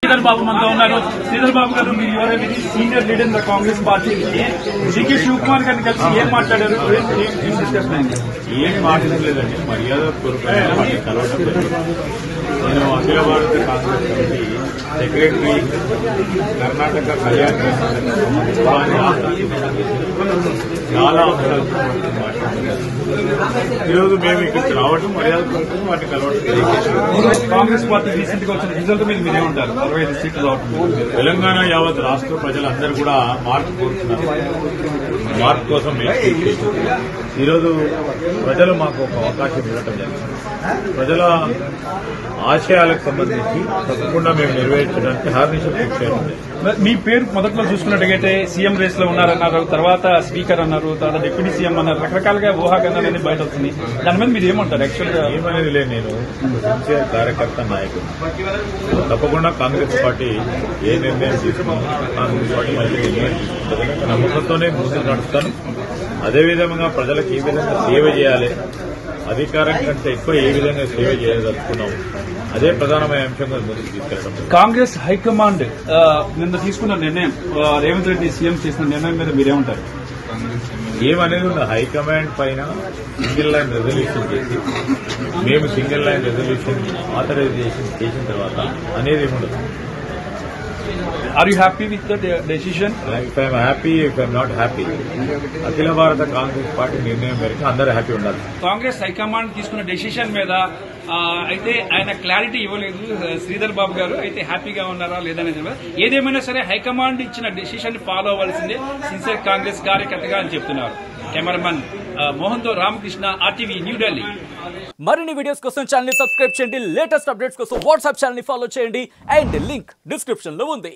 శ్రీధర్ బాబు మనతో ఉన్నారు. శ్రీధర్ బాబు గారు, మీరు your very senior leader in the Congress party. DK Shivakumar గారిని కలిసి ఏం మాట్లాడారు? ఏం మాట్లాడలేదండి, మర్యాద పూర్వకంగా కలవడం జరిగింది. నేను అఖిల భారత కాంగ్రెస్ కమిటీ సెక్రటరీ, కర్ణాటక కళ్యాణ్ చాలా అవసరాలు మాట్లాడుతున్నారు. ఈరోజు మేము ఇక్కడికి రావడం మర్యాద పూర్వకంగా వాటిని కలవడం. కాంగ్రెస్ పార్టీ రీసెంట్ గా వచ్చిన రిజల్ట్ మీద మీరే ఉంటారు. 65 సీట్లు రావడం. తెలంగాణ యావత్ రాష్ట్ర ప్రజలందరూ కూడా మార్పు కోరుతున్నారు. మార్పు కోసం ఈరోజు ప్రజలు మాకు ఒక అవకాశం ఇవ్వటం జరిగింది. ప్రజల ఆశయాలకు సంబంధించి తప్పకుండా మేము నెరవేర్చడానికి హార్నిషం చేయాలి. మీ పేరు మొదట్లో చూసుకున్నట్టుగైతే సీఎం రేస్ లో ఉన్నారన్నారు, తర్వాత స్పీకర్ అన్నారు, తర్వాత డిప్యూటీ సీఎం అన్నారు, రకరకాలుగా ఊహాగానాలు అనేది బయట వస్తుంది. దాని మీద మీరు ఏమంటారు? యాక్చువల్ గా ఏమనేది లేదు, నేను సిన్సియర్ కార్యకర్త, నాయకుడు. తప్పకుండా కాంగ్రెస్ పార్టీ ఏ నిర్ణయం తీసుకున్నా కాంగ్రెస్ పార్టీ మంచి నిర్ణయం తీసుకుంటుంది. నమ్మకంతోనే ముందుకు నడుస్తాను. అదేవిధంగా ప్రజలకు ఏ విధంగా సేవ చేయాలి, అధికారం కంటే ఎక్కువ ఏ విధంగా సేవ చేయదలుచుకున్నాం, అదే ప్రధానమైన అంశంగా ముందుకు తీసుకెళ్తాం. కాంగ్రెస్ హైకమాండ్ నిన్న తీసుకున్న నిర్ణయం, రేవంత్ రెడ్డి సీఎం చేసిన నిర్ణయం మీద మీరేమంటారు? ఏమనేది ఉంది, హైకమాండ్ పైన సింగిల్ లైన్ రెజల్యూషన్ చేసి మేము సింగిల్ లైన్ రెజల్యూషన్ ఆథరైజేషన్ చేసిన తర్వాత అనేది ఏముండదు. Are you happy with the decision? If I'm happy, if I'm not happy, Akhila Bharata Congress party నిర్ణయం మేరకు అందరూ హ్యాపీ ఉండాలి. కాంగ్రెస్ హైకమాండ్ తీసుకున్న డెసిషన్ మీద అయితే ఆయన క్లారిటీ ఇవ్వలేదు శ్రీధర్ బాబు గారు. అయితే హ్యాపీగా ఉన్నారా లేదనేది ఏదేమైనా సరే హైకమాండ్ ఇచ్చిన డెసిషన్ ఫాలో అవ్వాల్సిందే సిన్సియర్ కాంగ్రెస్ కార్యకర్తగా అని చెప్తున్నారు. కెమెరామన్ మోహన్ తో రామకృష్ణ, RTV న్యూఢిల్లీ. మరిన్ని వీడియోస్ కోసం ఛానల్ ని సబ్స్క్రైబ్ చేయండి. లేటెస్ట్ అప్డేట్స్ కోసం వాట్సాప్ ఛానల్ ని ఫాలో చేయండి. అండ్ లింక్ డిస్క్రిప్షన్ లో ఉంది.